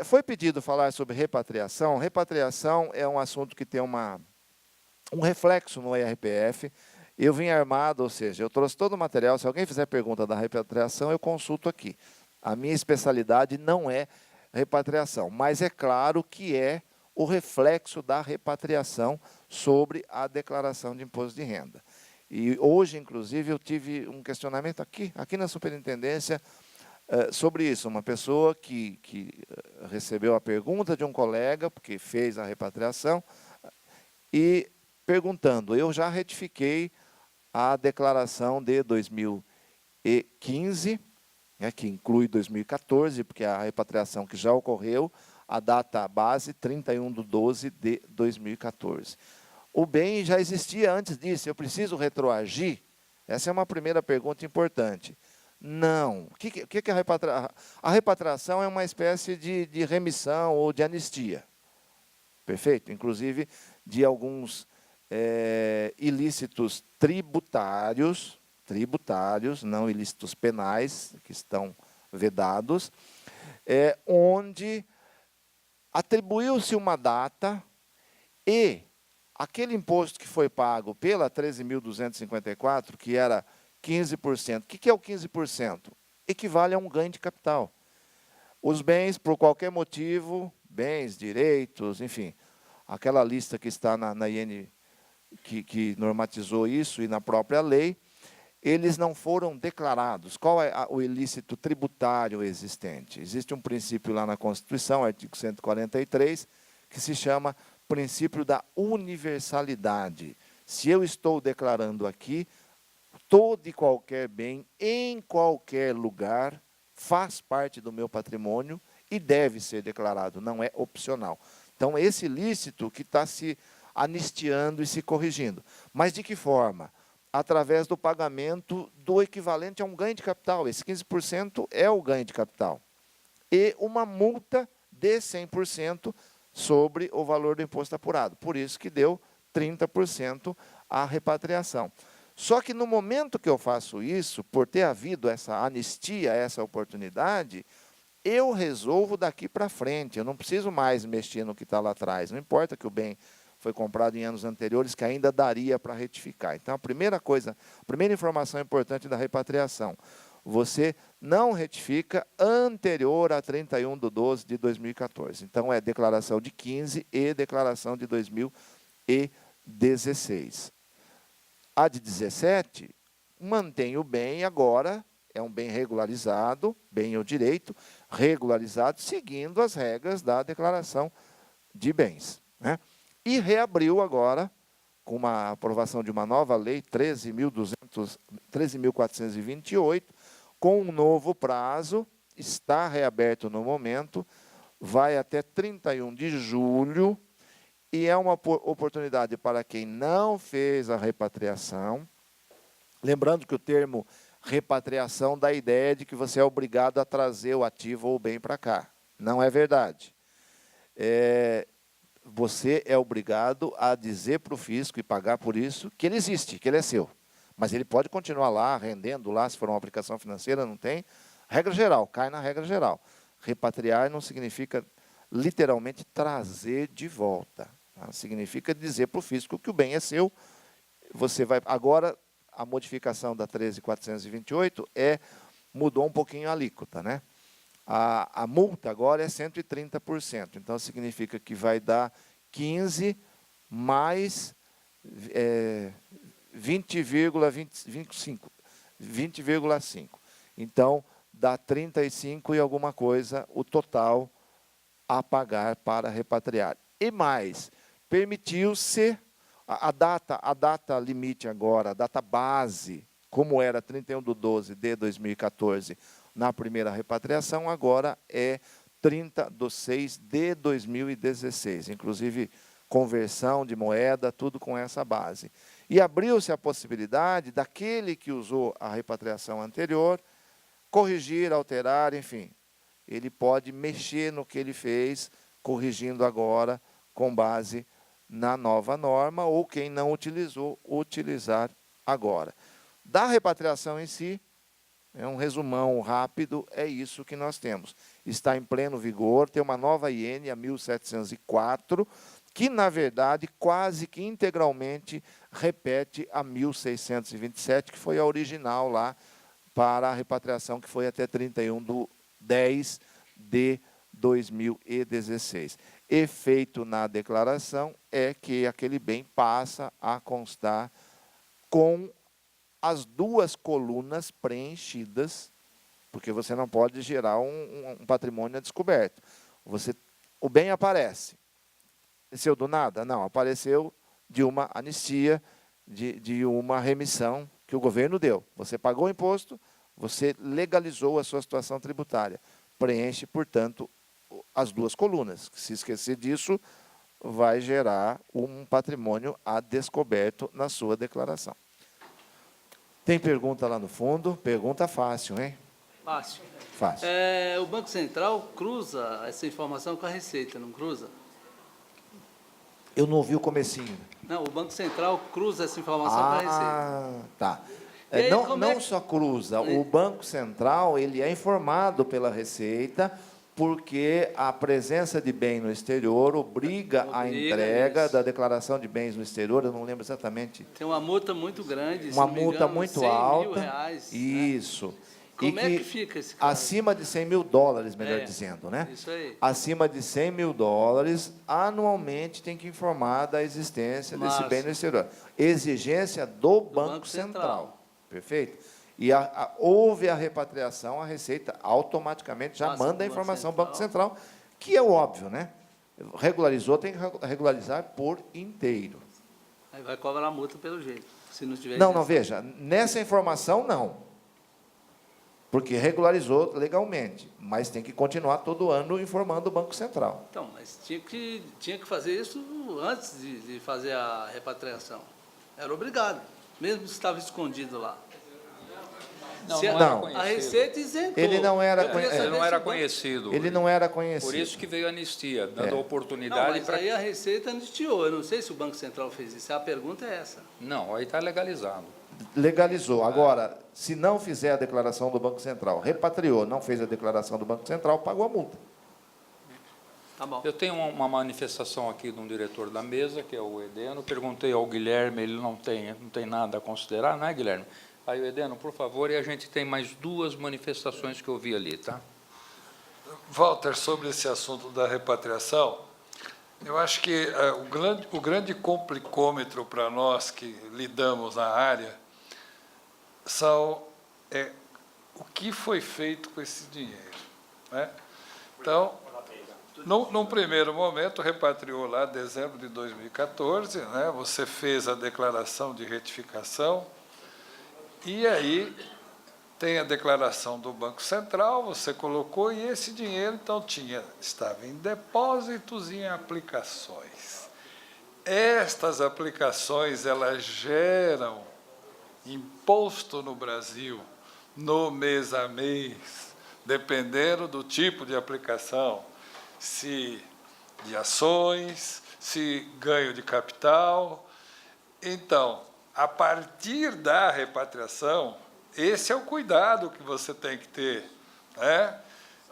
Foi pedido falar sobre repatriação. Repatriação é um assunto que tem um reflexo no ERPF. Eu vim armado, ou seja, eu trouxe todo o material. Se alguém fizer pergunta da repatriação, eu consulto aqui. A minha especialidade não é repatriação, mas é claro que é o reflexo da repatriação sobre a declaração de imposto de renda. E hoje, inclusive, eu tive um questionamento aqui na superintendência sobre isso. Uma pessoa que recebeu a pergunta de um colega, porque fez a repatriação, e perguntando, eu já retifiquei a declaração de 2015, que inclui 2014, porque é a repatriação que já ocorreu, a data base 31/12 de 2014. O bem já existia antes disso, eu preciso retroagir? Essa é uma primeira pergunta importante. Não. O que é a repatriação? A repatriação é uma espécie de remissão ou de anistia. Perfeito? Inclusive de alguns ilícitos tributários, não ilícitos penais, que estão vedados, onde atribuiu-se uma data e aquele imposto que foi pago pela 13.254, que era 15%. O que é o 15%? Equivale a um ganho de capital. Os bens, por qualquer motivo, bens, direitos, enfim, aquela lista que está na IN, que normatizou isso, e na própria lei, eles não foram declarados. Qual é o ilícito tributário existente? Existe um princípio lá na Constituição, artigo 143, que se chama princípio da universalidade. Se eu estou declarando aqui, todo e qualquer bem, em qualquer lugar, faz parte do meu patrimônio e deve ser declarado, não é opcional. Então, esse ilícito que está se anistiando e se corrigindo. Mas de que forma? Através do pagamento do equivalente a um ganho de capital. Esse 15% é o ganho de capital. E uma multa de 100% sobre o valor do imposto apurado. Por isso que deu 30% a repatriação. Só que no momento que eu faço isso, por ter havido essa anistia, essa oportunidade, eu resolvo daqui para frente. Eu não preciso mais mexer no que está lá atrás. Não importa que o bem foi comprado em anos anteriores, que ainda daria para retificar. Então, a primeira informação importante da repatriação, você não retifica anterior a 31/12 de 2014. Então, é declaração de 15 e declaração de 2016. A de 17 mantém o bem agora, é um bem regularizado, bem ou direito, regularizado, seguindo as regras da declaração de bens, né? E reabriu agora, com uma aprovação de uma nova lei, 13.428, com um novo prazo, está reaberto no momento, vai até 31 de julho, e é uma oportunidade para quem não fez a repatriação. Lembrando que o termo repatriação dá a ideia de que você é obrigado a trazer o ativo ou o bem para cá. Não é verdade. Você é obrigado a dizer para o fisco e pagar por isso que ele existe, que ele é seu. Mas ele pode continuar lá, rendendo lá, se for uma aplicação financeira, não tem. Regra geral, cai na regra geral. Repatriar não significa literalmente trazer de volta. Tá? Significa dizer para o fisco que o bem é seu. Você vai. Agora, a modificação da 13.428 mudou um pouquinho a alíquota, né? A multa agora é 130%. Então, significa que vai dar 15 mais 20,5. Então, dá 35 e alguma coisa o total a pagar para repatriar. E mais, permitiu-se a data limite agora, a data base, como era 31/12 de 2014, na primeira repatriação, agora é 30/6 de 2016. Inclusive, conversão de moeda, tudo com essa base. E abriu-se a possibilidade daquele que usou a repatriação anterior, corrigir, alterar, enfim. Ele pode mexer no que ele fez, corrigindo agora com base na nova norma, ou quem não utilizou, utilizar agora. Da repatriação em si, É um resumão rápido, é isso que nós temos. Está em pleno vigor, tem uma nova IN, a 1704, que, na verdade, quase que integralmente repete a 1627, que foi a original lá para a repatriação, que foi até 31/10/2016. Efeito na declaração é que aquele bem passa a constar com as duas colunas preenchidas, porque você não pode gerar um patrimônio a descoberto. O bem aparece. Apareceu do nada? Não, apareceu de uma anistia, de uma remissão que o governo deu. Você pagou o imposto, você legalizou a sua situação tributária. Preenche, portanto, as duas colunas. Se esquecer disso, vai gerar um patrimônio a descoberto na sua declaração. Tem pergunta lá no fundo? Pergunta fácil, hein? Fácil. Fácil. O Banco Central cruza essa informação com a Receita, não cruza? Eu não ouvi o comecinho. Não, o Banco Central cruza essa informação com a Receita. Tá. E aí, Não só cruza, o Banco Central ele é informado pela Receita, porque a presença de bem no exterior obriga a entrega isso. da declaração de bens no exterior, eu não lembro exatamente. Tem uma multa muito grande, Uma se não me multa engano, muito 100 alta. mil reais. Isso. Né? Como é que fica esse caso? Acima de 100 mil dólares, melhor dizendo, né? Isso aí. Acima de 100 mil dólares, anualmente tem que informar da existência desse bem no exterior. Exigência do Banco Central. Perfeito? E houve a repatriação, a Receita automaticamente já manda a informação ao Banco Central, que é óbvio, né? Regularizou, tem que regularizar por inteiro. Aí vai cobrar a multa pelo jeito, se não tiver Não, veja, nessa informação não. Porque regularizou legalmente, mas tem que continuar todo ano informando o Banco Central. Então, mas tinha que fazer isso antes de fazer a repatriação. Era obrigado, mesmo se estava escondido lá. Não. A Receita isentou. Ele não era conhecido. Ele não era conhecido. Por isso que veio a anistia, dando a oportunidade para... Mas aí a Receita anistiou. Eu não sei se o Banco Central fez isso. A pergunta é essa. Não, aí está legalizado. Legalizou. Agora, se não fizer a declaração do Banco Central, repatriou, não fez a declaração do Banco Central, pagou a multa. Tá bom. Eu tenho uma manifestação aqui de um diretor da mesa, que é o Edeno. Perguntei ao Guilherme, ele não tem nada a considerar, não é, Guilherme? Aí, Edeno, por favor, e a gente tem mais duas manifestações que eu vi ali, tá? Walter, sobre esse assunto da repatriação, eu acho que o grande complicômetro para nós que lidamos na área são o que foi feito com esse dinheiro, né? Então, num primeiro momento, repatriou lá em dezembro de 2014, né? Você fez a declaração de retificação, e aí tem a declaração do Banco Central, você colocou, e esse dinheiro, então, estava em depósitos e em aplicações. Estas aplicações, elas geram imposto no Brasil, no mês a mês, dependendo do tipo de aplicação, se de ações, se ganho de capital. Então, a partir da repatriação, esse é o cuidado que você tem que ter, né?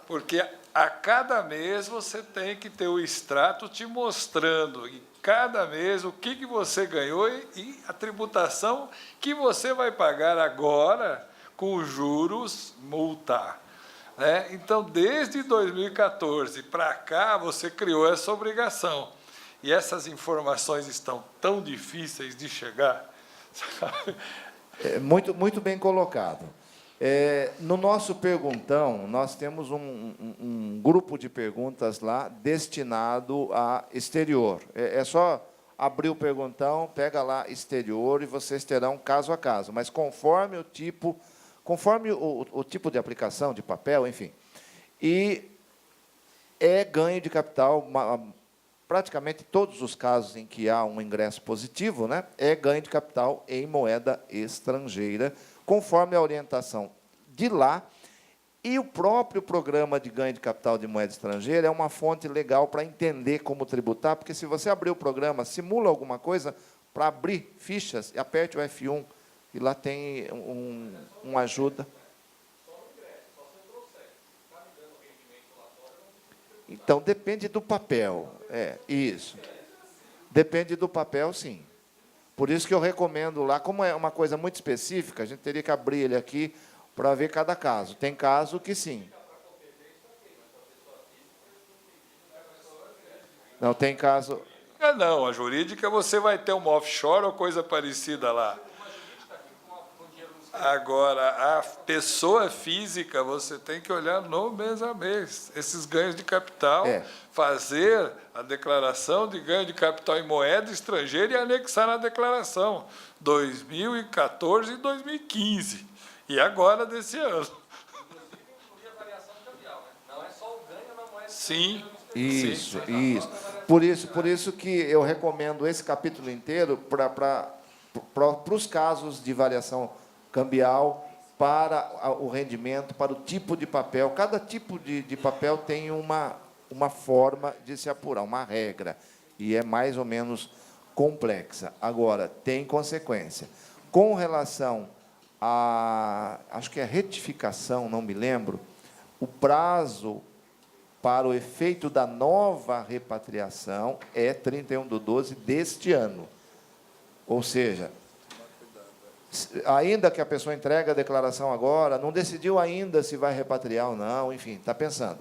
Porque a cada mês você tem que ter o extrato te mostrando, em cada mês, o que você ganhou e a tributação que você vai pagar agora com juros multa, né? Então, desde 2014 para cá, você criou essa obrigação. E essas informações estão tão difíceis de chegar. Muito bem colocado. No nosso perguntão, nós temos um grupo de perguntas lá destinado a exterior. É só abrir o perguntão, pega lá exterior e vocês terão caso a caso. Mas conforme o tipo de aplicação, de papel, enfim. E é ganho de capital, praticamente todos os casos em que há um ingresso positivo, né, é ganho de capital em moeda estrangeira, conforme a orientação de lá. E o próprio programa de ganho de capital de moeda estrangeira é uma fonte legal para entender como tributar, porque se você abrir o programa, simula alguma coisa, para abrir fichas, aperte o F1, e lá tem uma ajuda. Então, depende do papel. Isso. Depende do papel, sim. Por isso que eu recomendo lá, como é uma coisa muito específica, a gente teria que abrir ele aqui para ver cada caso. Tem caso que sim. Não, tem caso... Não, a jurídica você vai ter uma offshore ou coisa parecida lá. Agora, a pessoa física, você tem que olhar no mês a mês. Esses ganhos de capital, fazer a declaração de ganho de capital em moeda estrangeira e anexar na declaração 2014 e 2015. E agora desse ano. Sim. Isso, isso. Por isso que eu recomendo esse capítulo inteiro para os casos de variação cambial, para o rendimento, para o tipo de papel. Cada tipo de papel tem uma forma de se apurar, uma regra, e é mais ou menos complexa. Agora, tem consequência. Com relação a, acho que é retificação, não me lembro, o prazo para o efeito da nova repatriação é 31/12 deste ano. Ou seja, ainda que a pessoa entregue a declaração agora, não decidiu ainda se vai repatriar ou não, enfim, está pensando.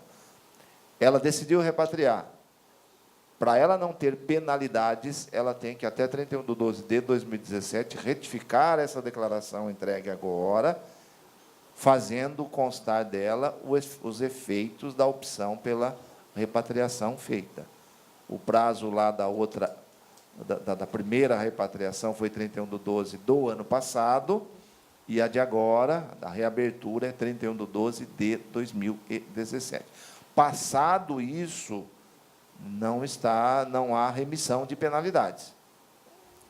Ela decidiu repatriar. Para ela não ter penalidades, ela tem que, até 31/12 de 2017, retificar essa declaração entregue agora, fazendo constar dela os efeitos da opção pela repatriação feita. O prazo lá da outra, da primeira repatriação foi 31/12 do ano passado, e a de agora, a reabertura, é 31/12 de 2017. Passado isso, não há remissão de penalidades.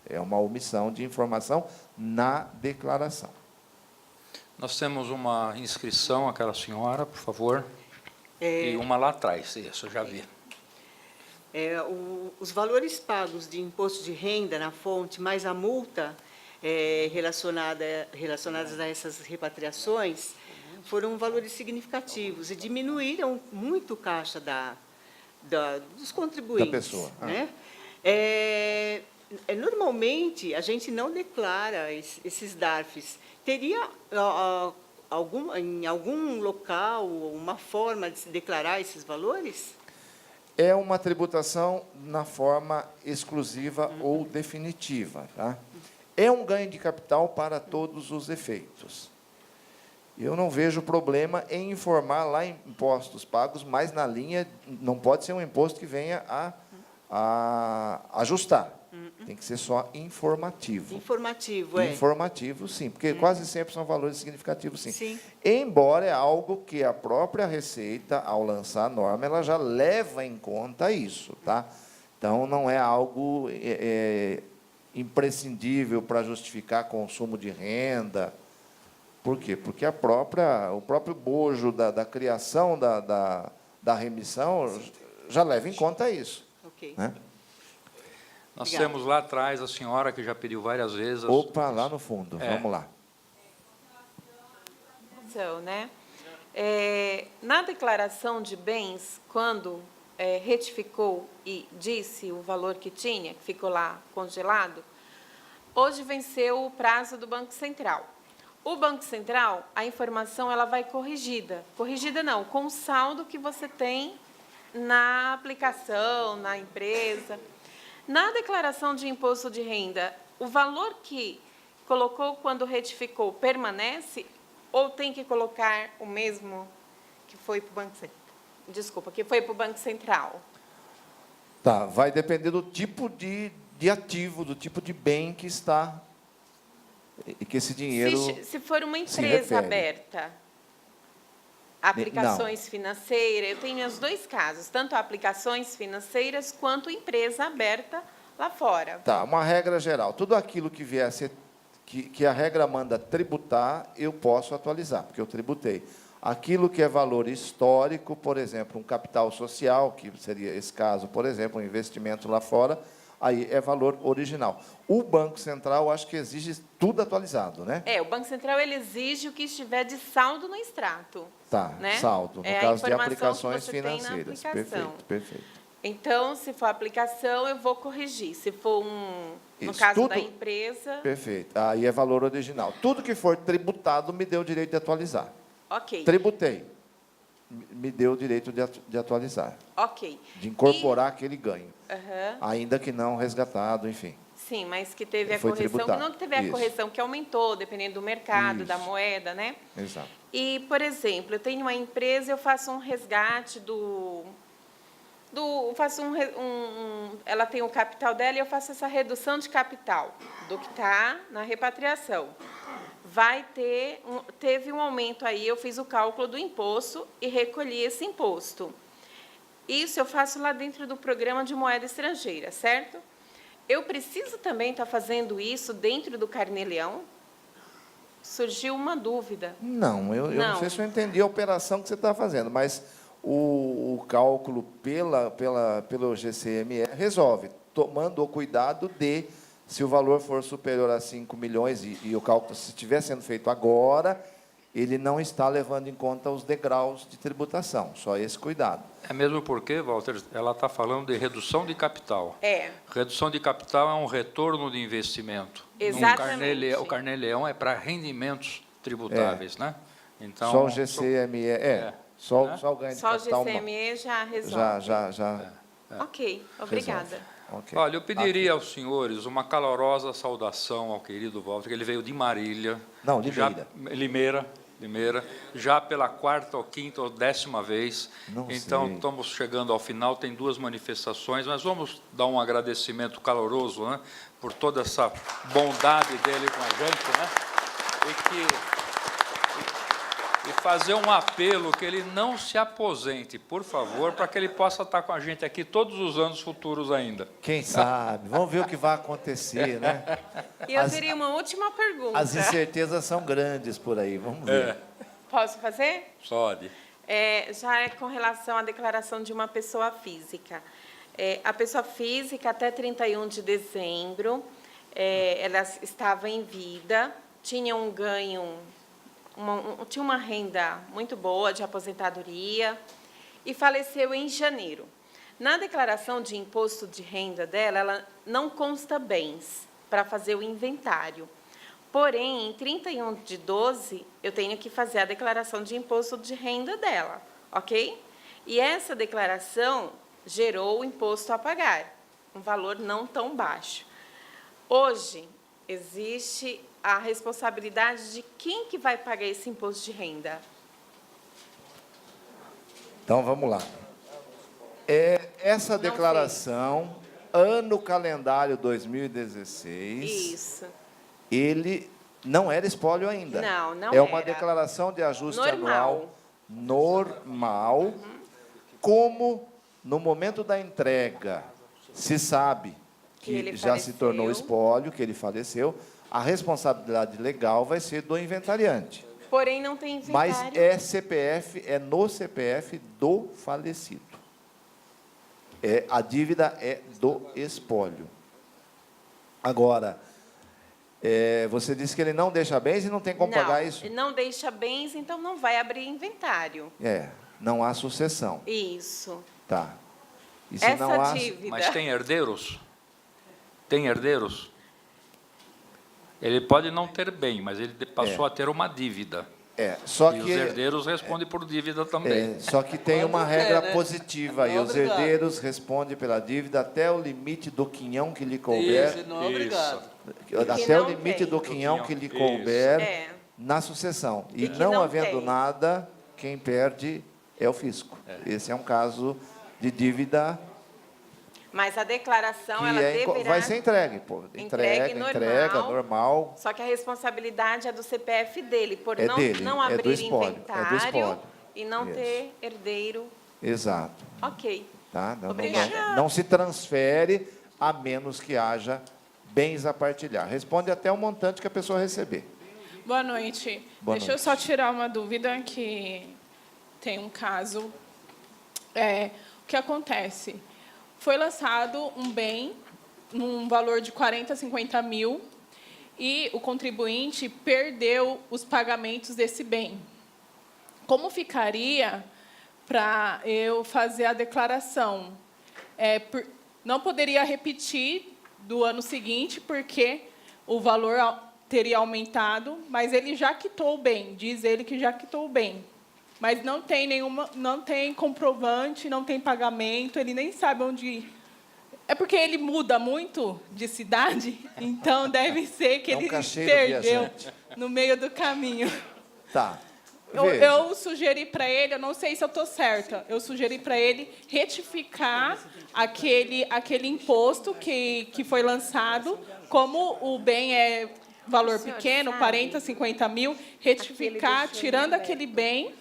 É uma omissão de informação na declaração. Nós temos uma inscrição, aquela senhora, por favor. E uma lá atrás, isso, eu já vi. Os valores pagos de imposto de renda na fonte, mais a multa relacionadas a essas repatriações, foram valores significativos e diminuíram muito o caixa dos contribuintes. Da pessoa. Né? Normalmente, a gente não declara esses DARFs. Teria em algum local uma forma de se declarar esses valores? É uma tributação na forma exclusiva ou definitiva. Tá? É um ganho de capital para todos os efeitos. Eu não vejo problema em informar lá em impostos pagos, mas na linha, não pode ser um imposto que venha a ajustar. Tem que ser só informativo. Informativo, Informativo, sim, porque quase sempre são valores significativos, sim. Sim. Embora é algo que a própria Receita, ao lançar a norma, ela já leva em conta isso, tá? Então, não é algo imprescindível para justificar consumo de renda. Por quê? Porque o próprio bojo da criação da remissão já leva em conta isso. Ok. Né? Nós Obrigada. temos lá atrás a senhora que já pediu várias vezes. Opa, lá no fundo. Vamos lá. Então, né? Na declaração de bens, quando retificou e disse o valor que tinha, que ficou lá congelado, hoje venceu o prazo do Banco Central. O Banco Central, a informação ela vai corrigida. Corrigida não, com o saldo que você tem na aplicação, na empresa. Na declaração de imposto de renda, o valor que colocou quando retificou permanece ou tem que colocar o mesmo que foi para o Banco Central? Desculpa, que foi para o Banco Central. Tá, vai depender do tipo de ativo, do tipo de bem que está, e que esse dinheiro Se for uma se empresa refere. aberta, aplicações financeiras, eu tenho os dois casos, tanto aplicações financeiras quanto empresa aberta lá fora. Tá, uma regra geral. Tudo aquilo que vier a ser, que a regra manda tributar, eu posso atualizar, porque eu tributei. Aquilo que é valor histórico, por exemplo, um capital social, que seria esse caso, por exemplo, um investimento lá fora, aí é valor original. O Banco Central, acho que exige tudo atualizado, né? O Banco Central ele exige o que estiver de saldo no extrato. Tá, né? saldo, no É a caso de informação que aplicações você tem na financeiras. aplicação. Perfeito, perfeito. Então, se for aplicação, eu vou corrigir. Se for no Isso, caso tudo- da empresa, Perfeito. Aí é valor original. Tudo que for tributado me deu o direito de atualizar. ok. Tributei. Me deu o direito de atualizar, Ok. de incorporar aquele ganho, Aham. ainda que não resgatado, enfim. Sim, mas que teve a Foi correção, tributado. não que teve a Isso. correção que aumentou, dependendo do mercado, da Isso. moeda, né? Exato. E, por exemplo, eu tenho uma empresa, eu faço um resgate faço ela tem o capital dela e eu faço essa redução de capital do que está na repatriação. Teve um aumento aí, eu fiz o cálculo do imposto e recolhi esse imposto. Isso eu faço lá dentro do programa de moeda estrangeira, certo? Eu preciso também estar fazendo isso dentro do Carnê-Leão? Surgiu uma dúvida. Não, eu não Não. sei se eu entendi a operação que você está fazendo, mas o cálculo pelo GCME resolve, tomando o cuidado de, se o valor for superior a 5 milhões, e o cálculo, se estiver sendo feito agora, ele não está levando em conta os degraus de tributação, só esse cuidado. É mesmo porque, Walter, ela está falando de redução de capital. Redução de capital é um retorno de investimento. Exatamente. O Carnê-Leão é para rendimentos tributáveis, né? Então, Só o GCME, só o ganho de Só o capital. GCME já resolve. Já. Ok, obrigada. Ok. Olha, eu pediria aos senhores uma calorosa saudação ao querido Walter, que ele veio de Marília. Não, Limeira. Limeira, já pela 4ª ou 5ª ou 10ª vez. Não Então, sei. estamos chegando ao final, tem 2 manifestações, mas vamos dar um agradecimento caloroso, né, por toda essa bondade dele com a gente, né, e fazer um apelo que ele não se aposente, por favor, para que ele possa estar com a gente aqui todos os anos futuros ainda. Quem sabe? Vamos ver o que vai acontecer, né? E eu teria uma última pergunta. As incertezas são grandes por aí, vamos ver. Posso fazer? Pode. Já é com relação à declaração de uma pessoa física. A pessoa física, até 31 de dezembro, ela estava em vida, tinha um ganho, tinha uma renda muito boa de aposentadoria e faleceu em janeiro. Na declaração de imposto de renda dela, ela não consta bens para fazer o inventário. Porém, em 31 de 12, eu tenho que fazer a declaração de imposto de renda dela, ok? E essa declaração gerou o imposto a pagar, um valor não tão baixo. Hoje, existe a responsabilidade de quem que vai pagar esse imposto de renda? Então, vamos lá. Essa declaração, ano calendário 2016, Isso. ele não era espólio ainda. Não é uma era. declaração de ajuste Normal. anual normal, como no momento da entrega se sabe que ele já se tornou faleceu. espólio, que ele faleceu, a responsabilidade legal vai ser do inventariante. Porém, não tem inventário. Mas é no CPF do falecido. A dívida é do espólio. Agora, você disse que ele não deixa bens e não tem como pagar isso? Ele não deixa bens, então não vai abrir inventário. Não há sucessão. Isso. Tá. E se Essa não há, dívida. Mas tem herdeiros? Tem herdeiros? Ele pode não ter bem, mas ele passou a ter uma dívida. só E que os herdeiros respondem por dívida também. só que tem uma regra né? positiva aí. Não é Os obrigado. herdeiros respondem pela dívida até o limite do quinhão que lhe couber. Isso, não é obrigado. Até o não limite tem. do quinhão que lhe Isso. couber na sucessão. E que não não havendo tem. nada, quem perde é o fisco. Esse é um caso de dívida Mas a declaração, que ela deverá... vai ser entregue. Entrega normal. Só que a responsabilidade é do CPF dele, por É não, dele, não é do abrir espólio, inventário e não Isso. ter herdeiro. Exato. Ok. Tá? Obrigada. Não se transfere a menos que haja bens a partilhar. Responde até o montante que a pessoa receber. Boa noite. Boa Deixa eu noite. só tirar uma dúvida que tem um caso. O que acontece? Foi lançado um bem num valor de 40, 50 mil, e o contribuinte perdeu os pagamentos desse bem. Como ficaria para eu fazer a declaração? Não poderia repetir do ano seguinte, porque o valor teria aumentado, mas ele já quitou o bem, diz ele que já quitou o bem. Mas não tem comprovante, não tem pagamento, ele nem sabe onde... É porque ele muda muito de cidade, então deve ser que ele perdeu no meio do caminho. Tá. Eu sugeri para ele, eu não sei se eu estou certa, eu sugeri para ele retificar aquele imposto que foi lançado, como o bem é valor pequeno, 40, 50 mil, retificar, tirando aquele bem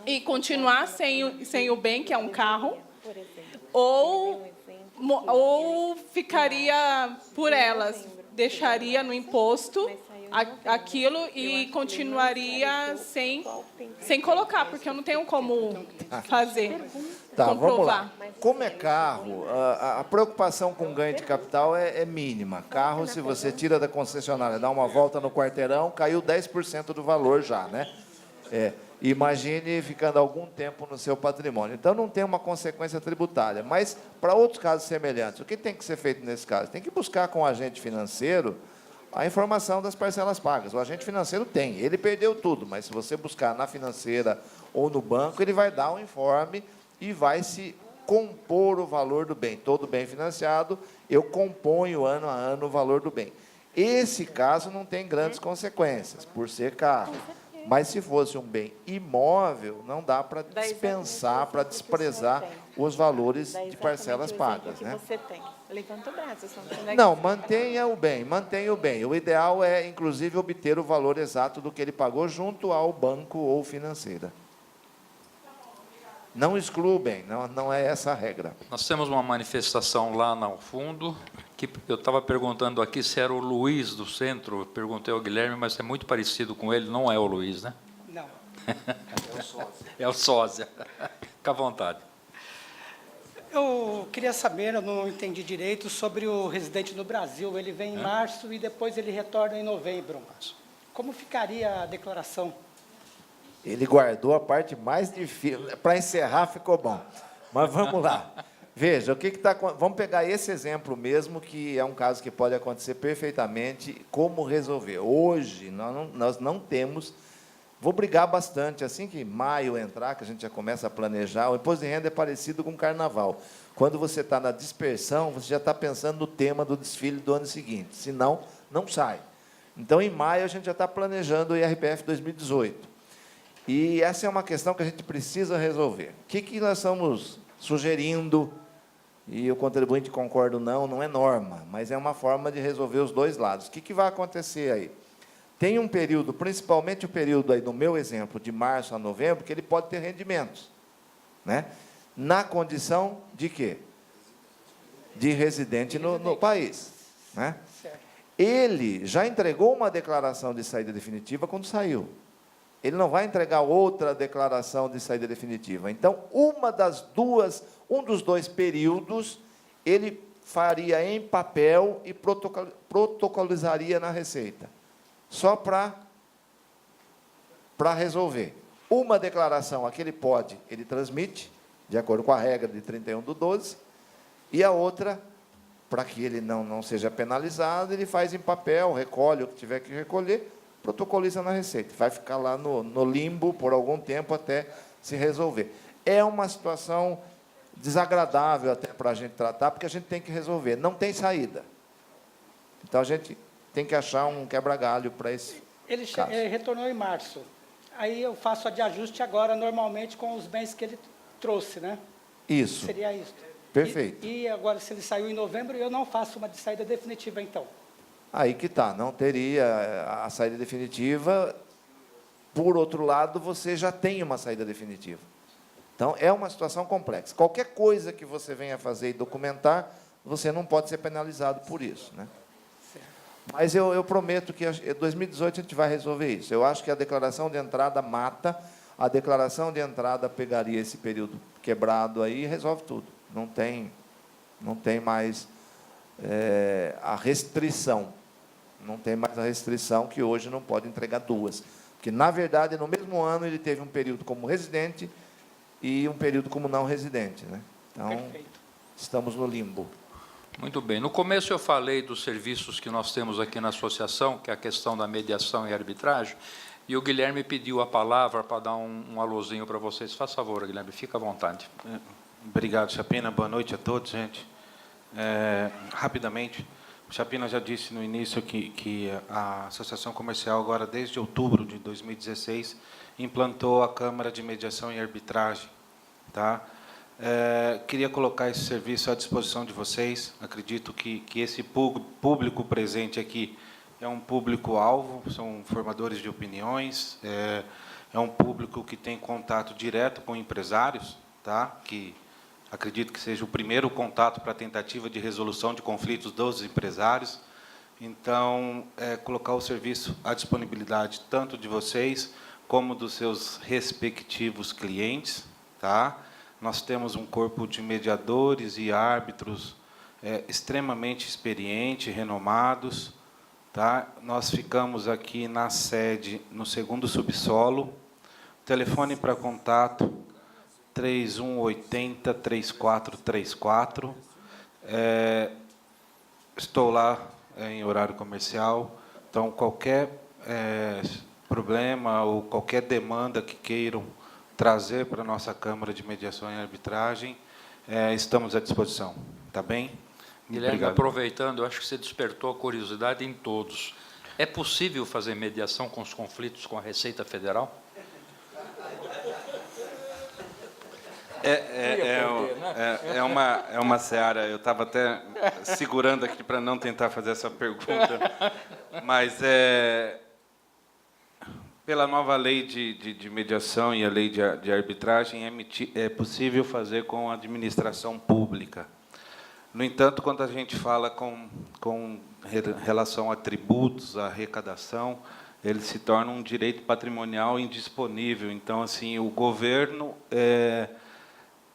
e continuar sem o bem, que é um carro, ou ficaria por elas, deixaria no imposto aquilo e continuaria sem colocar, porque eu não tenho como fazer, Tá, vamos lá. comprovar. Como é carro, a preocupação com ganho de capital é mínima. Carro, se você tira da concessionária, dá uma volta no quarteirão, caiu 10% do valor já, né? Imagine ficando algum tempo no seu patrimônio. Então, não tem uma consequência tributária. Mas, para outros casos semelhantes, o que tem que ser feito nesse caso? Tem que buscar com o agente financeiro a informação das parcelas pagas. O agente financeiro tem, ele perdeu tudo, mas se você buscar na financeira ou no banco, ele vai dar um informe e vai se compor o valor do bem. Todo bem financiado, eu componho ano a ano o valor do bem. Esse caso não tem grandes consequências, por ser carro. Mas, se fosse um bem imóvel, não dá para dispensar, para desprezar os valores de parcelas pagas, né? Você tem. Levanta o braço. Não, mantenha o bem, mantenha o bem. O ideal é, inclusive, obter o valor exato do que ele pagou junto ao banco ou financeira. Não exclua o bem, não é essa a regra. Nós temos uma manifestação lá no fundo, que eu estava perguntando aqui se era o Luiz do centro, eu perguntei ao Guilherme, mas é muito parecido com ele, não é o Luiz, né? Não. É o sósia. É o sósia. Fica à vontade. Eu queria saber, eu não entendi direito, sobre o residente no Brasil. Ele vem em março e depois ele retorna em novembro. Como ficaria a declaração? Ele guardou a parte mais difícil. Para encerrar, ficou bom. Mas vamos lá. Veja, o que está... Vamos pegar esse exemplo mesmo, que é um caso que pode acontecer perfeitamente. Como resolver? Hoje, nós não temos... Vou brigar bastante. Assim que maio entrar, que a gente já começa a planejar, o imposto de renda é parecido com o carnaval. Quando você está na dispersão, você já está pensando no tema do desfile do ano seguinte. Senão, não sai. Então, em maio, a gente já está planejando o IRPF 2018. E essa é uma questão que a gente precisa resolver. O que nós estamos sugerindo, e o contribuinte concorda ou não é norma, mas é uma forma de resolver os dois lados. O que vai acontecer aí? Tem um período, principalmente o período, aí, no meu exemplo, de março a novembro, que ele pode ter rendimentos, né? Na condição de quê? De residente no país, né? Ele já entregou uma declaração de saída definitiva quando saiu. Ele não vai entregar outra declaração de saída definitiva. Então, um dos dois períodos, ele faria em papel e protocolizaria na Receita. Só para resolver. Uma declaração, a que ele transmite, de acordo com a regra de 31/12, e a outra, para que ele não seja penalizado, ele faz em papel, recolhe o que tiver que recolher, protocoliza na Receita. Vai ficar lá no limbo por algum tempo até se resolver. É uma situação desagradável até para a gente tratar, porque a gente tem que resolver. Não tem saída. Então, a gente tem que achar um quebra-galho para esse caso. Ele retornou em março. Aí eu faço a de ajuste agora, normalmente, com os bens que ele trouxe, né? Isso. Seria isso. Perfeito. E agora, se ele saiu em novembro, eu não faço uma de saída definitiva, então. Aí que está, não teria a saída definitiva. Por outro lado, você já tem uma saída definitiva. Então, é uma situação complexa. Qualquer coisa que você venha fazer e documentar, você não pode ser penalizado por isso, né? Mas eu prometo que em 2018 a gente vai resolver isso. Eu acho que a declaração de entrada mata, a declaração de entrada pegaria esse período quebrado aí e resolve tudo. Não tem mais a restrição. Não tem mais a restrição que hoje não pode entregar duas. Porque, na verdade, no mesmo ano, ele teve um período como residente e um período como não residente, né? Então, Perfeito. estamos no limbo. Muito bem. No começo eu falei dos serviços que nós temos aqui na associação, que é a questão da mediação e arbitragem, e o Guilherme pediu a palavra para dar um alôzinho para vocês. Faça favor, Guilherme, fica à vontade. Obrigado, Chapina. Boa noite a todos, gente. Rapidamente, o Chapina já disse no início que a Associação Comercial, agora desde outubro de 2016, implantou a Câmara de Mediação e Arbitragem. Tá? Queria colocar esse serviço à disposição de vocês. Acredito que esse público presente aqui é um público-alvo, são formadores de opiniões, é um público que tem contato direto com empresários, tá? Que acredito que seja o primeiro contato para a tentativa de resolução de conflitos dos empresários. Então, colocar o serviço à disponibilidade tanto de vocês como dos seus respectivos clientes. Tá? Nós temos um corpo de mediadores e árbitros extremamente experientes, renomados. Tá? Nós ficamos aqui na sede, no segundo subsolo. Telefone para contato 3180-3434. Estou lá em horário comercial, então qualquer problema ou qualquer demanda que queiram trazer para a nossa Câmara de Mediação e Arbitragem, estamos à disposição. Tá bem? Guilherme, Obrigado. aproveitando, eu acho que você despertou a curiosidade em todos. É possível fazer mediação com os conflitos com a Receita Federal? É uma seara. Eu estava até segurando aqui para não tentar fazer essa pergunta, mas pela nova lei de mediação e a lei de arbitragem é possível fazer com a administração pública. No entanto, quando a gente fala com relação a tributos, a arrecadação, ele se torna um direito patrimonial indisponível. Então, assim, o governo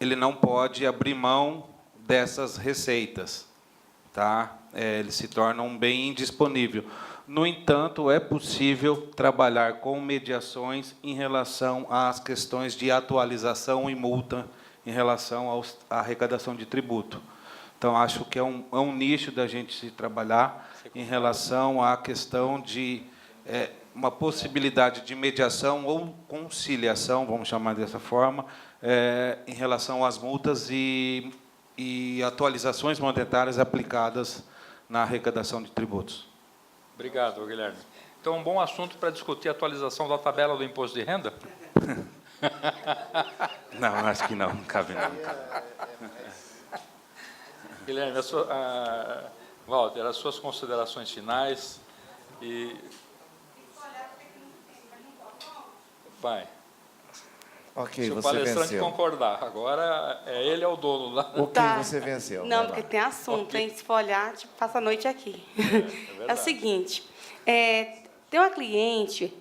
ele não pode abrir mão dessas receitas, tá? Ele se torna um bem indisponível. No entanto, é possível trabalhar com mediações em relação às questões de atualização e multa em relação à arrecadação de tributo. Então, acho que é um nicho da gente se trabalhar em relação à questão de uma possibilidade de mediação ou conciliação, vamos chamar dessa forma, em relação às multas e atualizações monetárias aplicadas na arrecadação de tributos. Obrigado, Guilherme. Então, um bom assunto para discutir a atualização da tabela do imposto de renda? Não, acho que não cabe não. Guilherme, Walter, as suas considerações finais e... Vai. Ok, Se o você palestrante venceu. concordar, agora ele é o dono lá. O que você venceu? Não, Vai porque lá. tem assunto, hein? Se for olhar, tipo, passa a noite aqui. É o seguinte, tem uma cliente,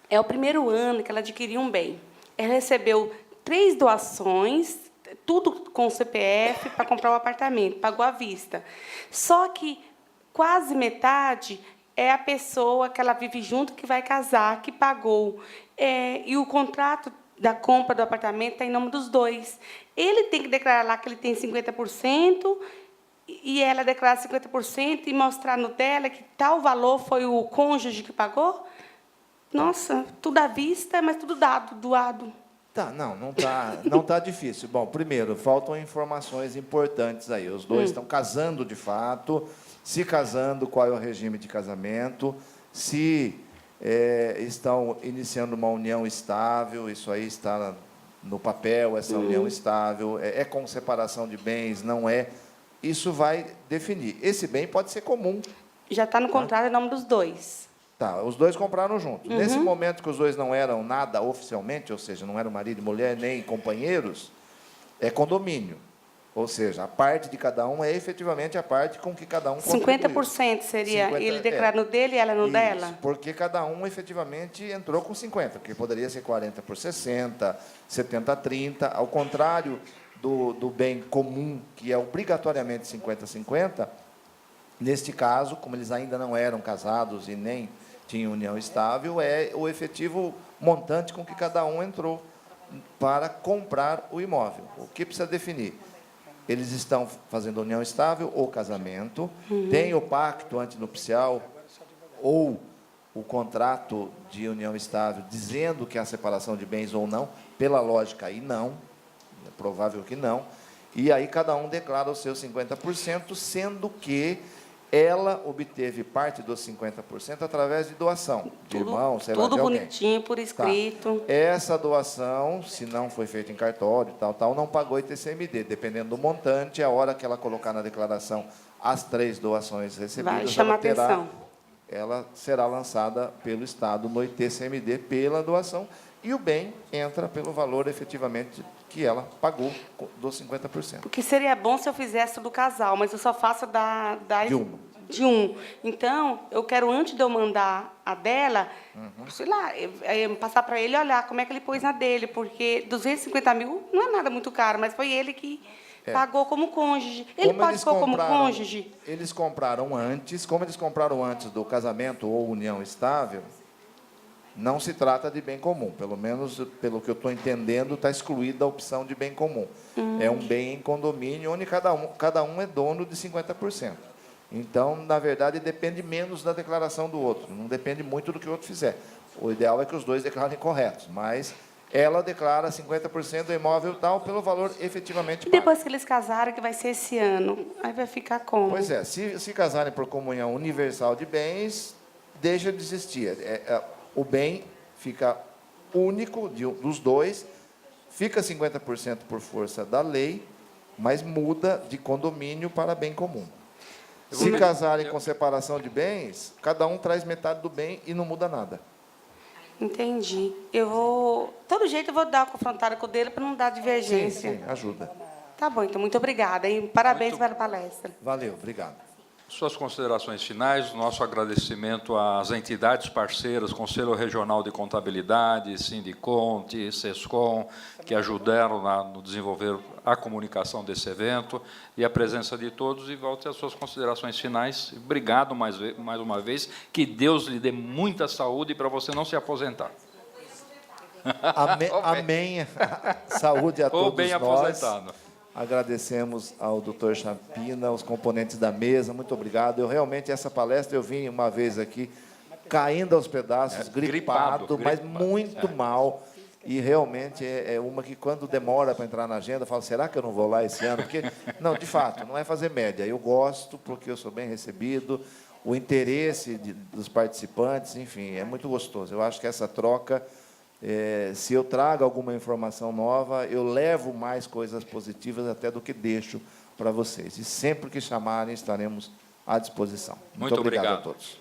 é o primeiro ano que ela adquiriu um bem. Ela recebeu 3 doações, tudo com o CPF, para comprar um apartamento, pagou à vista. Só que quase metade é a pessoa que ela vive junto, que vai casar, que pagou. E o contrato da compra do apartamento está em nome dos dois. Ele tem que declarar lá que ele tem 50%, e ela declara 50% e mostrar no dela que tal valor foi o cônjuge que pagou? Nossa, tudo à vista, mas tudo doado. Tá, não tá difícil. Bom, primeiro, faltam informações importantes aí. Os dois estão casando de fato, se casando, qual é o regime de casamento, se estão iniciando uma união estável, isso aí está no papel, essa união estável, é com separação de bens, não é? Isso vai definir. Esse bem pode ser comum. Já está no contrato em nome dos dois. Tá, os dois compraram juntos. Nesse momento que os dois não eram nada oficialmente, ou seja, não eram marido e mulher, nem companheiros, é condomínio. Ou seja, a parte de cada um é efetivamente a parte com que cada um contribuiu. 50% seria 50, ele declarar no dele e ela no Isso, dela? porque cada um efetivamente entrou com 50%, porque poderia ser 40 por 60, 70 a 30, ao contrário do bem comum, que é obrigatoriamente 50-50, Neste caso, como eles ainda não eram casados e nem tinham união estável, é o efetivo montante com que cada um entrou para comprar o imóvel. O que precisa definir? Eles estão fazendo união estável ou casamento, tem o pacto antinupcial ou o contrato de união estável dizendo que há separação de bens ou não, pela lógica aí não, é provável que não, e aí cada um declara os seus 50%, sendo que ela obteve parte dos 50% através de doação, de irmão, sei lá, Tudo de alguém. bonitinho, por escrito. Tá. Essa doação, se não foi feita em cartório, tal, não pagou ITCMD. Dependendo do montante, a hora que ela colocar na declaração as 3 doações recebidas, Vai chamar atenção. ela será lançada pelo Estado no ITCMD pela doação e o bem entra pelo valor efetivamente que ela pagou dos 50%. Porque seria bom se eu fizesse do casal, mas eu só faço de um. Então, eu quero, antes de eu mandar a dela, sei lá, passar para ele olhar como é que ele pôs na dele, porque 250 mil não é nada muito caro, mas foi ele que pagou como cônjuge. Ele pode pôr como cônjuge? Eles compraram antes, como eles compraram antes do casamento ou união estável, não se trata de bem comum, pelo menos pelo que eu estou entendendo, está excluída a opção de bem comum. É um bem em condomínio, onde cada um é dono de 50%. Então, na verdade, depende menos da declaração do outro, não depende muito do que o outro fizer. O ideal é que os dois declarem corretos, mas ela declara 50% do imóvel tal pelo valor efetivamente E pago. depois que eles casarem, que vai ser esse ano, aí vai ficar como? Pois é, se casarem por comunhão universal de bens, deixa de existir. O bem fica único dos dois, fica 50% por força da lei, mas muda de condomínio para bem comum. Se casarem com separação de bens, cada um traz metade do bem e não muda nada. Entendi. Todo jeito eu vou dar uma confrontada com o dele para não dar divergência. Sim, ajuda. Tá bom, então muito obrigada. E parabéns pela palestra. Valeu, obrigado. Suas considerações finais, nosso agradecimento às entidades parceiras, Conselho Regional de Contabilidade, Sindiconte, SESCOM, que ajudaram no desenvolver a comunicação desse evento, e a presença de todos, e volte às suas considerações finais. Obrigado mais uma vez, que Deus lhe dê muita saúde para você não se aposentar. Amém. Saúde a todos Ou bem nós. aposentado. Agradecemos ao Dr. Champina, aos componentes da mesa, muito obrigado. Realmente, essa palestra, eu vim uma vez aqui, caindo aos pedaços, gripado, mas muito mal. E realmente é uma que, quando demora para entrar na agenda, eu falo, será que eu não vou lá esse ano? Porque, não, de fato, não é fazer média. Eu gosto, porque eu sou bem recebido, o interesse dos participantes, enfim, é muito gostoso. Eu acho que essa troca... se eu trago alguma informação nova, eu levo mais coisas positivas até do que deixo para vocês. E sempre que chamarem, estaremos à disposição. Muito obrigado a todos.